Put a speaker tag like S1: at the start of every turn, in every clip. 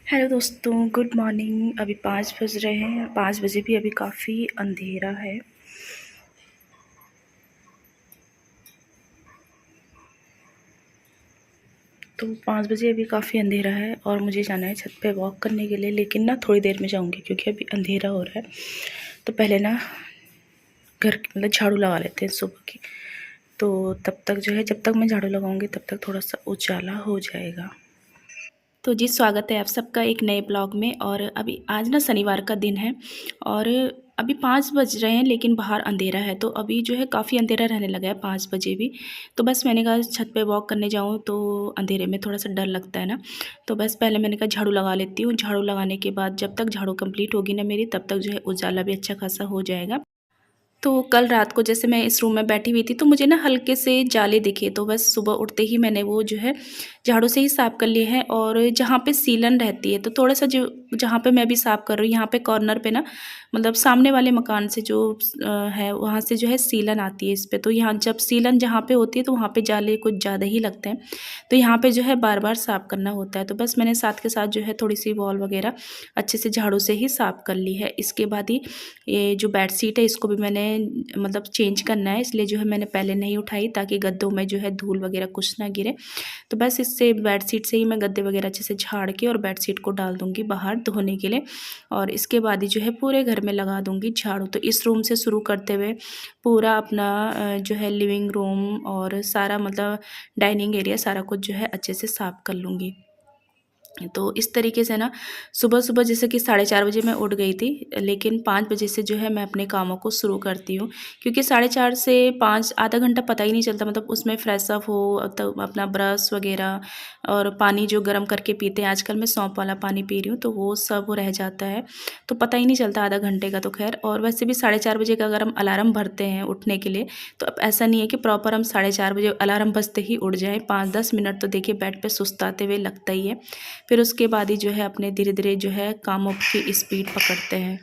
S1: Hello दोस्तों, good morning. अभी 5 बज रहे हैं। 5 बजे भी अभी काफ़ी अंधेरा है। तो 5 बजे अभी काफ़ी अंधेरा है और मुझे जाना है छत पे वॉक करने के लिए, लेकिन ना थोड़ी देर में जाऊंगी क्योंकि अभी अंधेरा हो रहा है। तो पहले ना घर मतलब झाड़ू लगा लेते हैं सुबह की। तो तब तक जो है, जब तक मैं झाड़ू लगाऊंगी तब तक थोड़ा सा उजाला हो जाएगा। तो जी, स्वागत है आप सबका एक नए ब्लॉग में। और अभी आज ना शनिवार का दिन है और अभी 5 बज रहे हैं, लेकिन बाहर अंधेरा है। तो अभी जो है काफ़ी अंधेरा रहने लगा है 5 बजे भी। तो बस मैंने कहा छत पे वॉक करने जाऊँ तो अंधेरे में थोड़ा सा डर लगता है ना। तो बस पहले मैंने कहा झाड़ू लगा लेती हूँ। झाड़ू लगाने के बाद जब तक झाड़ू कंप्लीट होगी ना मेरी, तब तक जो है उजाला भी अच्छा खासा हो जाएगा। तो कल रात को जैसे मैं इस रूम में बैठी हुई थी तो मुझे ना हल्के से जाले दिखे, तो बस सुबह उठते ही मैंने वो जो है झाड़ू से ही साफ़ कर लिए हैं। और जहाँ पे सीलन रहती है तो थोड़ा सा जो जहाँ पे मैं अभी साफ़ कर रही हूँ, यहाँ पे कॉर्नर पे ना मतलब सामने वाले मकान से जो है वहाँ से जो है सीलन आती है इस पे। तो यहाँ जब सीलन जहाँ पे होती है तो वहाँ पे जाले कुछ ज़्यादा ही लगते हैं। तो यहाँ पे जो है बार बार साफ़ करना होता है। तो बस मैंने साथ के साथ जो है थोड़ी सी वॉल वगैरह अच्छे से झाड़ू से ही साफ़ कर ली है। इसके बाद ही ये जो बेडशीट है इसको भी मैंने मतलब चेंज करना है, इसलिए जो है मैंने पहले नहीं उठाई ताकि गद्दों में जो है धूल वगैरह कुछ ना गिरे। तो बस इससे बेडशीट से ही मैं गद्दे वगैरह अच्छे से झाड़ के और बेडशीट को डाल दूँगी बाहर धोने के लिए। और इसके बाद ही जो है पूरे घर में लगा दूँगी झाड़ू। तो इस रूम से शुरू करते हुए पूरा अपना जो है लिविंग रूम और सारा मतलब डाइनिंग एरिया सारा कुछ जो है अच्छे से साफ़ कर लूँगी। तो इस तरीके से ना सुबह-सुबह जैसे कि 4:30 बजे मैं उठ गई थी, लेकिन 5 बजे से जो है मैं अपने कामों को शुरू करती हूँ। क्योंकि 4:30 से 5 आधा घंटा पता ही नहीं चलता, मतलब उसमें फ्रेश अप हो तो अपना ब्रश वगैरह और पानी जो गर्म करके पीते हैं, आजकल मैं सौंफ वाला पानी पी रही हूँ तो वो सब रह जाता है। तो पता ही नहीं चलता आधा घंटे का तो खैर। और वैसे भी 4:30 बजे का अगर हम अलार्म भरते हैं उठने के लिए, तो अब ऐसा नहीं है कि प्रॉपर हम 4:30 बजे अलार्म बजते ही उठ जाएँ। 5-10 मिनट तो देखिए बेड पे सुस्ताते हुए लगता ही है। फिर उसके बाद ही जो है अपने धीरे-धीरे जो है कामों की स्पीड पकड़ते हैं।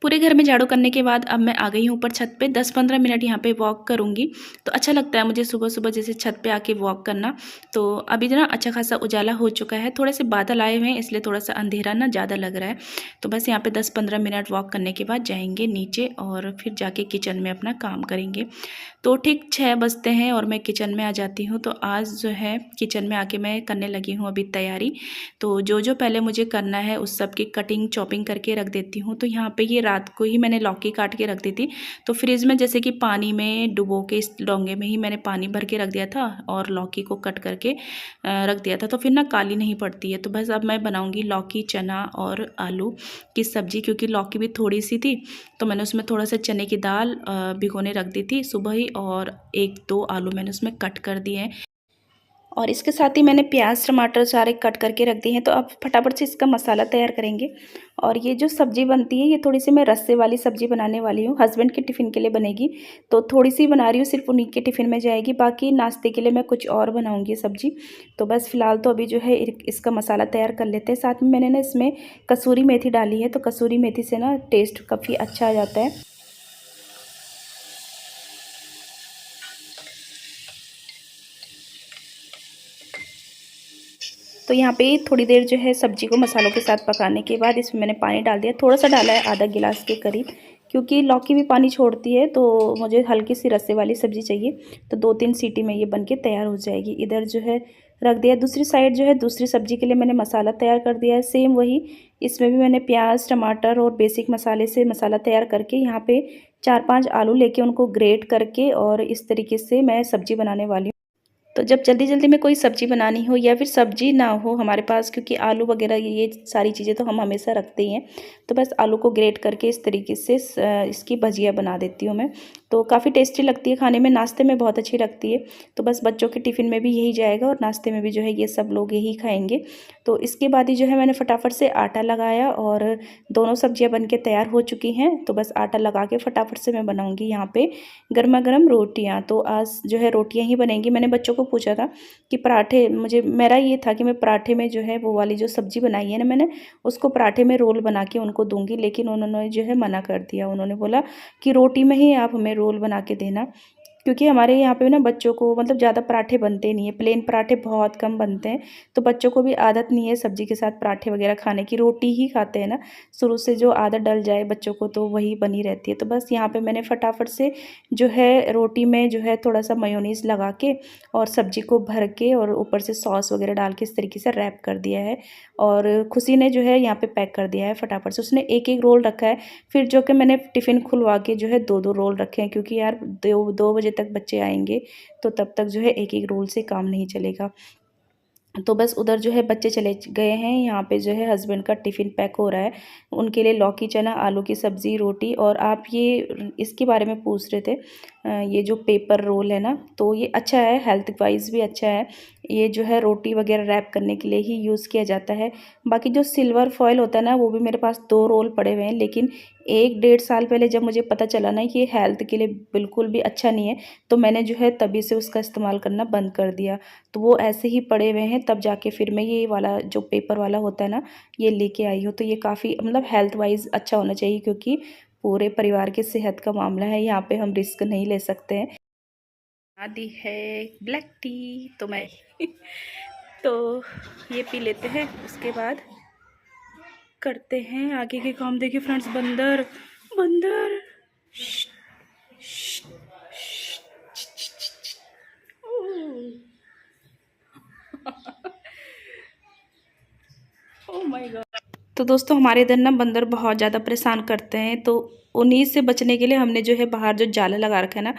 S1: पूरे घर में झाड़ू करने के बाद अब मैं आ गई हूँ ऊपर छत पे। 10-15 मिनट यहाँ पे वॉक करूँगी। तो अच्छा लगता है मुझे सुबह-सुबह जैसे छत पे आके वॉक करना। तो अभी जो ना अच्छा खासा उजाला हो चुका है, थोड़े से बादल आए हुए हैं इसलिए थोड़ा सा अंधेरा ना ज़्यादा लग रहा है। तो बस यहाँ पे 10-15 मिनट वॉक करने के बाद जाएंगे नीचे और फिर जाके किचन में अपना काम करेंगे। तो ठीक 6 बजते हैं और मैं किचन में आ जाती हूँ। तो आज जो है किचन में आके मैं करने लगी हूँ अभी तैयारी। तो जो पहले मुझे करना है उस सब की कटिंग चॉपिंग करके रख देती हूँ। तो यहाँ पे ये रात को ही मैंने लौकी काट के रख दी थी। तो फ्रिज में जैसे कि पानी में डुबो के इस डोंगे में ही मैंने पानी भर के रख दिया था और लौकी को कट करके रख दिया था, तो फिर ना काली नहीं पड़ती है। तो बस अब मैं बनाऊँगी लौकी, चना और आलू की सब्ज़ी। क्योंकि लौकी भी थोड़ी सी थी तो मैंने उसमें थोड़ा सा चने की दाल भिगोने रख दी थी सुबह ही, और 1-2 आलू मैंने उसमें कट कर दिए हैं। और इसके साथ ही मैंने प्याज टमाटर सारे कट करके रख दिए हैं। तो अब फटाफट से इसका मसाला तैयार करेंगे। और ये जो सब्ज़ी बनती है ये थोड़ी सी मैं रस्से वाली सब्ज़ी बनाने वाली हूँ, हस्बैंड के टिफ़िन के लिए बनेगी। तो थोड़ी सी बना रही हूँ, सिर्फ उन्हीं के टिफ़िन में जाएगी, बाकी नाश्ते के लिए मैं कुछ और बनाऊँगी सब्ज़ी। तो बस फ़िलहाल तो अभी जो है इसका मसाला तैयार कर लेते हैं। साथ में मैंने ना इसमें कसूरी मेथी डाली है, तो कसूरी मेथी से ना टेस्ट काफ़ी अच्छा आ जाता है। तो यहाँ पे थोड़ी देर जो है सब्ज़ी को मसालों के साथ पकाने के बाद इसमें मैंने पानी डाल दिया, थोड़ा सा डाला है, आधा गिलास के करीब। क्योंकि लौकी भी पानी छोड़ती है तो मुझे हल्की सी रस्से वाली सब्ज़ी चाहिए। तो 2-3 सीटी में ये बन के तैयार हो जाएगी। इधर जो है रख दिया। दूसरी साइड जो है दूसरी सब्ज़ी के लिए मैंने मसाला तैयार कर दिया है, सेम वही। इसमें भी मैंने प्याज टमाटर और बेसिक मसाले से मसाला तैयार करके यहाँ पे 4-5 आलू लेके उनको ग्रेट करके और इस तरीके से मैं सब्ज़ी बनाने वाली हूँ। तो जब जल्दी-जल्दी में कोई सब्ज़ी बनानी हो या फिर सब्ज़ी ना हो हमारे पास, क्योंकि आलू वगैरह ये सारी चीज़ें तो हम हमेशा रखते ही हैं, तो बस आलू को ग्रेट करके इस तरीके से इसकी भजिया बना देती हूँ मैं। तो काफ़ी टेस्टी लगती है खाने में, नाश्ते में बहुत अच्छी लगती है। तो बस बच्चों के टिफ़िन में भी यही जाएगा और नाश्ते में भी जो है ये सब लोग यही खाएंगे। तो इसके बाद ही जो है मैंने फटाफट से आटा लगाया और दोनों सब्जियां बन के तैयार हो चुकी हैं। तो बस आटा लगा के फटाफट से मैं बनाऊंगी यहाँ पे गर्मा गर्म रोटियाँ। तो आज जो है रोटियाँ ही बनेंगी। मैंने बच्चों को पूछा था कि पराठे, मेरा ये था कि मैं पराठे में जो है वो वाली जो सब्ज़ी बनाई है ना मैंने, उसको पराठे में रोल बना के उनको दूंगी, लेकिन उन्होंने जो है मना कर दिया। उन्होंने बोला कि रोटी में ही आप हमें रोल बना के देना, क्योंकि हमारे यहाँ पे ना बच्चों को मतलब ज़्यादा पराठे बनते नहीं है, प्लेन पराठे बहुत कम बनते हैं। तो बच्चों को भी आदत नहीं है सब्ज़ी के साथ पराठे वगैरह खाने की, रोटी ही खाते हैं ना शुरू से, जो आदत डल जाए बच्चों को तो वही बनी रहती है। तो बस यहाँ पे मैंने फटाफट से जो है रोटी में जो है थोड़ा सा मेयोनीज़ लगा के और सब्ज़ी को भर के और ऊपर से सॉस वगैरह डाल के इस तरीके से रैप कर दिया है। और खुशी ने जो है यहाँ पे पैक कर दिया है फटाफट से, उसने एक एक रोल रखा है। फिर जो कि मैंने टिफ़िन खुलवा के जो है दो दो रोल रखे हैं, क्योंकि यार 2 बजे तक बच्चे आएंगे तो तब तक जो है एक एक रोल से काम नहीं चलेगा। तो बस उधर जो है बच्चे चले गए हैं, यहाँ पे जो है हस्बैंड का टिफ़िन पैक हो रहा है। उनके लिए लौकी चना आलू की सब्ज़ी रोटी। और आप ये इसके बारे में पूछ रहे थे, ये जो पेपर रोल है ना, तो ये अच्छा है, हेल्थ वाइज भी अच्छा है। ये जो है रोटी वगैरह रैप करने के लिए ही यूज़ किया जाता है। बाकी जो सिल्वर फॉयल होता है ना, वो भी मेरे पास 2 रोल पड़े हुए हैं, लेकिन 1-1.5 साल पहले जब मुझे पता चला ना कि ये हेल्थ के लिए बिल्कुल भी अच्छा नहीं है, तो मैंने जो है तभी से उसका इस्तेमाल करना बंद कर दिया। तो वो ऐसे ही पड़े हुए हैं, तब जाके फिर मैं ये वाला जो पेपर वाला होता है ना, ये लेके आई हूँ। तो ये काफ़ी मतलब हेल्थ वाइज अच्छा होना चाहिए, क्योंकि पूरे परिवार के सेहत का मामला है, यहाँ पे हम रिस्क नहीं ले सकते हैं। आदि है ब्लैक टी तो मैं तो ये पी लेते हैं, उसके बाद करते हैं आगे के काम। देखिए फ्रेंड्स, बंदर बंदर ओह माय गॉड। तो दोस्तों हमारे इधर ना बंदर बहुत ज़्यादा परेशान करते हैं, तो उन्हीं से बचने के लिए हमने जो है बाहर जो जाला लगा रखा है ना,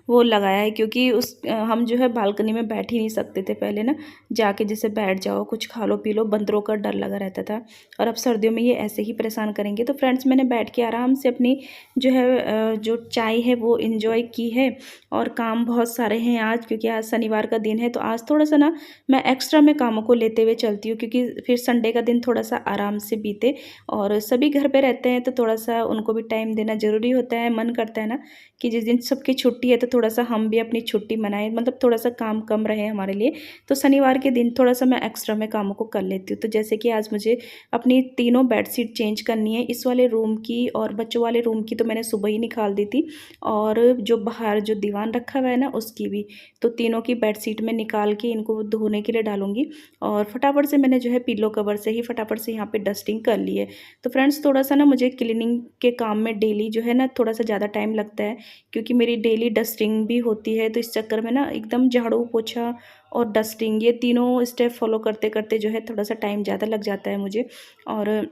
S1: वो लगाया है। क्योंकि हम जो है बालकनी में बैठ ही नहीं सकते थे पहले ना, जाके जैसे बैठ जाओ कुछ खा लो पी लो, बंदरों का डर लगा रहता था। और अब सर्दियों में ये ऐसे ही परेशान करेंगे। तो फ्रेंड्स मैंने बैठ के आराम से अपनी जो है जो चाय है वो इन्जॉय की है। और काम बहुत सारे हैं आज, क्योंकि आज शनिवार का दिन है। तो आज थोड़ा सा ना मैं एक्स्ट्रा में कामों को लेते हुए चलती हूँ, क्योंकि फिर संडे का दिन थोड़ा सा आराम से बीते। और सभी घर पे रहते हैं तो थोड़ा सा उनको भी टाइम देना ज़रूरी होता है। मन करता है ना कि जिस दिन सबकी छुट्टी है तो थोड़ा सा हम भी अपनी छुट्टी मनाएं, मतलब थोड़ा सा काम कम रहे हमारे लिए। तो शनिवार के दिन थोड़ा सा मैं एक्स्ट्रा में कामों को कर लेती हूँ। तो जैसे कि आज मुझे अपनी तीनों बेडशीट चेंज करनी है, इस वाले रूम की और बच्चों वाले रूम की तो मैंने सुबह ही निकाल दी थी, और जो बाहर जो दीवान रखा हुआ है ना उसकी भी। तो तीनों की बेडशीट में निकाल के इनको धोने के लिए डालूंगी। और फटाफट से मैंने जो है पिलो कवर से ही फटाफट से यहाँ पे डस्टिंग कर ली है। तो फ्रेंड्स थोड़ा सा ना मुझे क्लीनिंग के काम में डेली जो है ना थोड़ा सा ज़्यादा टाइम लगता है, क्योंकि मेरी डेली डस्टिंग भी होती है। तो इस चक्कर में ना एकदम झाड़ू पोछा और डस्टिंग ये तीनों स्टेप फॉलो करते करते जो है थोड़ा सा टाइम ज़्यादा लग जाता है मुझे। और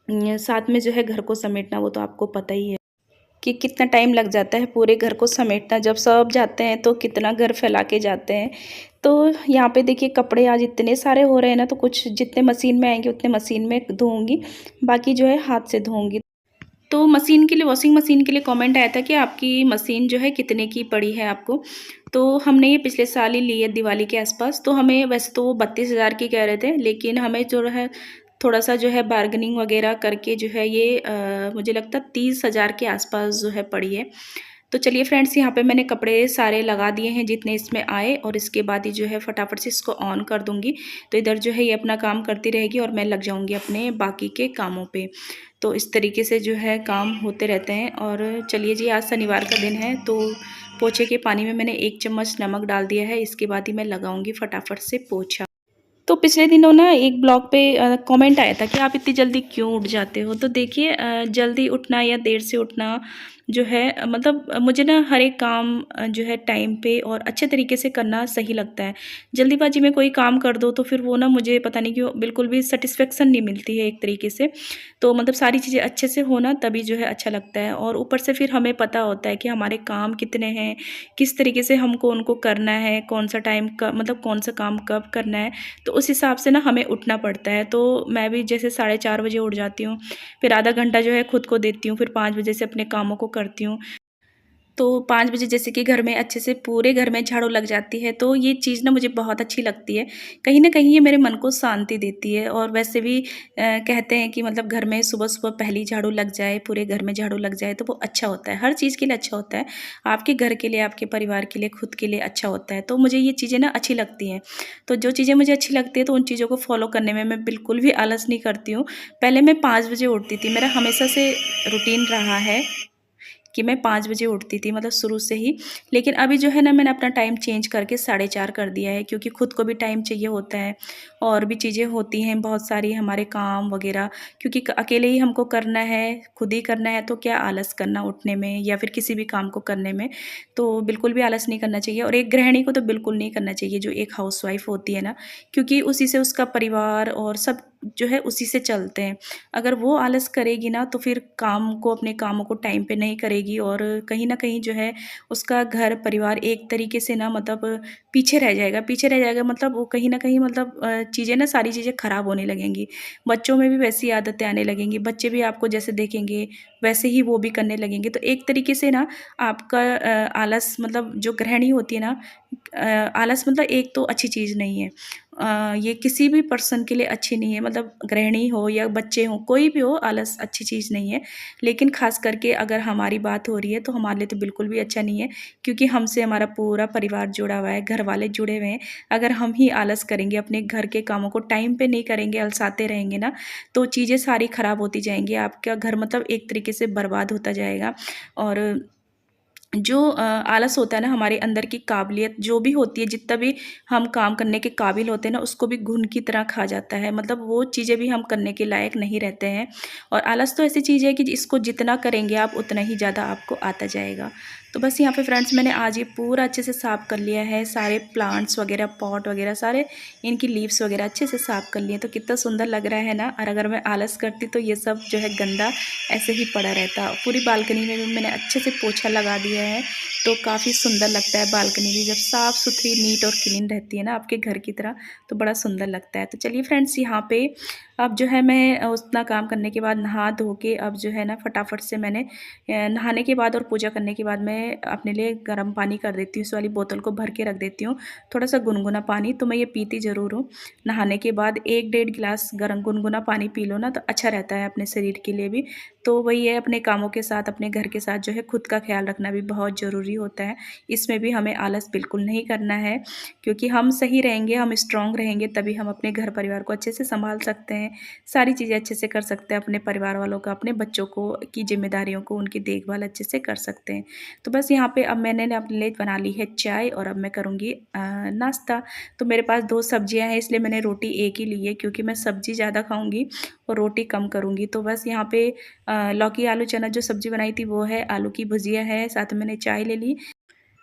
S1: साथ में जो है घर को समेटना, वो तो आपको पता ही है कि कितना टाइम लग जाता है पूरे घर को समेटना। जब सब जाते हैं तो कितना घर फैला के जाते हैं। तो यहाँ पे देखिए कपड़े आज इतने सारे हो रहे हैं ना, तो कुछ जितने मशीन में आएंगे उतने मशीन में धोऊंगी, बाकी जो है हाथ से धोऊंगी। तो मशीन के लिए, वॉशिंग मशीन के लिए कमेंट आया था कि आपकी मशीन जो है कितने की पड़ी है आपको। तो हमने ये पिछले साल ही ली है दिवाली के आसपास। तो हमें वैसे तो वो 32,000 की कह रहे थे, लेकिन हमें जो है थोड़ा सा जो है बार्गेनिंग वगैरह करके जो है ये मुझे लगता है 30,000 के आसपास जो है पड़ी है। तो चलिए फ्रेंड्स, यहाँ पे मैंने कपड़े सारे लगा दिए हैं जितने इसमें आए, और इसके बाद ही जो है फटाफट से इसको ऑन कर दूँगी। तो इधर जो है ये अपना काम करती रहेगी और मैं लग जाऊँगी अपने बाकी के कामों पे। तो इस तरीके से जो है काम होते रहते हैं। और चलिए जी, आज शनिवार का दिन है, तो पोछे के पानी में मैंने 1 चम्मच नमक डाल दिया है। इसके बाद ही मैं लगाऊँगी फटाफट से पोछा। तो पिछले दिनों ना एक ब्लॉग पे कमेंट आया था कि आप इतनी जल्दी क्यों उठ जाते हो। तो देखिए जल्दी उठना या देर से उठना जो है मतलब मुझे ना हर एक काम जो है टाइम पे और अच्छे तरीके से करना सही लगता है। जल्दीबाजी में कोई काम कर दो तो फिर वो ना मुझे पता नहीं क्यों बिल्कुल भी सेटिस्फेक्शन नहीं मिलती है एक तरीके से। तो मतलब सारी चीज़ें अच्छे से होना तभी जो है अच्छा लगता है। और ऊपर से फिर हमें पता होता है कि हमारे काम कितने हैं, किस तरीके से हमको उनको करना है, कौन सा टाइम का मतलब कौन सा काम कब करना है। तो उस हिसाब से ना हमें उठना पड़ता है। तो मैं भी जैसे 4:30 बजे उठ जाती हूँ, फिर आधा घंटा जो है खुद को देती हूँ, फिर 5 बजे से अपने कामों को करती हूँ। तो 5 बजे जैसे कि घर में अच्छे से पूरे घर में झाड़ू लग जाती है, तो ये चीज़ ना मुझे बहुत अच्छी लगती है। कहीं न कहीं ये मेरे मन को शांति देती है और वैसे भी कहते हैं कि मतलब घर में सुबह-सुबह पहली झाड़ू लग जाए, पूरे घर में झाड़ू लग जाए तो वो अच्छा होता है। हर चीज़ के लिए अच्छा होता है। आपके घर के लिए, आपके परिवार के लिए, खुद के लिए अच्छा होता है। तो मुझे ये चीज़ें ना अच्छी लगती हैं। तो जो चीज़ें मुझे अच्छी लगती है तो उन चीज़ों को फ़ॉलो करने में मैं बिल्कुल भी आलस नहीं करती हूँ। पहले मैं 5 बजे उठती थी, मेरा हमेशा से रूटीन रहा है कि मैं 5 बजे उठती थी मतलब शुरू से ही। लेकिन अभी जो है ना मैंने अपना टाइम चेंज करके 4:30 कर दिया है क्योंकि खुद को भी टाइम चाहिए होता है और भी चीज़ें होती हैं बहुत सारी हमारे काम वग़ैरह क्योंकि अकेले ही हमको करना है, खुद ही करना है तो क्या आलस करना उठने में या फिर किसी भी काम को करने में। तो बिल्कुल भी आलस नहीं करना चाहिए और एक गृहिणी को तो बिल्कुल नहीं करना चाहिए जो एक हाउसवाइफ़ होती है ना, क्योंकि उसी से उसका परिवार और सब जो है उसी से चलते हैं। अगर वो आलस करेगी ना तो फिर काम को अपने कामों को टाइम पे नहीं करेगी और कहीं न कहीं जो है उसका घर परिवार एक तरीके से ना मतलब पीछे रह जाएगा मतलब वो कहीं न कहीं मतलब चीज़ें ना सारी चीज़ें ख़राब होने लगेंगी। बच्चों में भी वैसी आदतें आने लगेंगी, बच्चे भी आपको जैसे देखेंगे वैसे ही वो भी करने लगेंगे। तो एक तरीके से ना आपका आलस मतलब जो गृहिणी होती है ना आलस मतलब एक तो अच्छी चीज़ नहीं है। ये किसी भी पर्सन के लिए अच्छी नहीं है मतलब गृहिणी हो या बच्चे हों, कोई भी हो आलस अच्छी चीज़ नहीं है। लेकिन ख़ास करके अगर हमारी बात हो रही है तो हमारे लिए तो बिल्कुल भी अच्छा नहीं है क्योंकि हमसे हमारा पूरा परिवार जुड़ा हुआ है, घर वाले जुड़े हुए हैं। अगर हम ही आलस करेंगे, अपने घर के कामों को टाइम पे नहीं करेंगे, अलसाते रहेंगे ना, तो चीज़ें सारी ख़राब होती जाएँगी। आपका घर मतलब एक तरीके से बर्बाद होता जाएगा और जो आलस होता है ना हमारे अंदर की काबिलियत जो भी होती है जितना भी हम काम करने के काबिल होते हैं ना उसको भी घुन की तरह खा जाता है मतलब वो चीज़ें भी हम करने के लायक नहीं रहते हैं और आलस तो ऐसी चीज़ है कि इसको जितना करेंगे आप उतना ही ज़्यादा आपको आता जाएगा। तो बस यहाँ पे फ्रेंड्स मैंने आज ये पूरा अच्छे से साफ़ कर लिया है, सारे प्लांट्स वगैरह पॉट वगैरह सारे इनकी लीव्स वगैरह अच्छे से साफ़ कर लिए तो कितना सुंदर लग रहा है ना। और अगर मैं आलस करती तो ये सब जो है गंदा ऐसे ही पड़ा रहता। पूरी बालकनी में भी मैंने अच्छे से पोछा लगा दिया है तो काफ़ी सुंदर लगता है बालकनी भी जब साफ़ सुथरी नीट और क्लीन रहती है ना आपके घर की तरह, तो बड़ा सुंदर लगता है। तो चलिए फ्रेंड्स यहाँ पे अब जो है मैं उतना काम करने के बाद नहा धो के अब जो है ना फटाफट से मैंने नहाने के बाद और पूजा करने के बाद मैं अपने लिए गर्म पानी कर देती हूँ, इस वाली बोतल को भर के रख देती हूँ थोड़ा सा गुनगुना पानी। तो मैं ये पीती ज़रूर हूँ नहाने के बाद, 1-1.5 गिलास गर्म गुनगुना पानी पी लो ना तो अच्छा रहता है अपने शरीर के लिए भी। तो वही है अपने कामों के साथ अपने घर के साथ जो है खुद का ख्याल रखना भी बहुत ज़रूरी होता है। इसमें भी हमें आलस बिल्कुल नहीं करना है क्योंकि हम सही रहेंगे, हम स्ट्रॉन्ग रहेंगे तभी हम अपने घर परिवार को अच्छे से संभाल सकते हैं, सारी चीज़ें अच्छे से कर सकते हैं, अपने परिवार वालों का, अपने बच्चों को की जिम्मेदारियों को उनकी देखभाल अच्छे से कर सकते हैं। तो बस यहाँ पे अब मैंने अपने लिए बना ली है चाय और अब मैं करूँगी नाश्ता। तो मेरे पास 2 सब्जियाँ हैं इसलिए मैंने रोटी एक ही ली है क्योंकि मैं सब्ज़ी ज़्यादा खाऊँगी और रोटी कम करूँगी। तो बस यहाँ पे लौकी आलू चना जो सब्ज़ी बनाई थी वो है, आलू की भुजिया है, साथ में मैंने चाय ले ली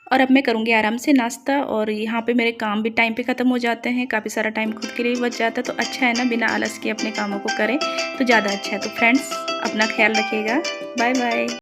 S1: और अब मैं करूँगी आराम से नाश्ता। और यहाँ पे मेरे काम भी टाइम पे ख़त्म हो जाते हैं, काफ़ी सारा टाइम खुद के लिए भी बच जाता है। तो अच्छा है ना बिना आलस के अपने कामों को करें तो ज़्यादा अच्छा है। तो फ्रेंड्स अपना ख्याल रखिएगा। Bye bye.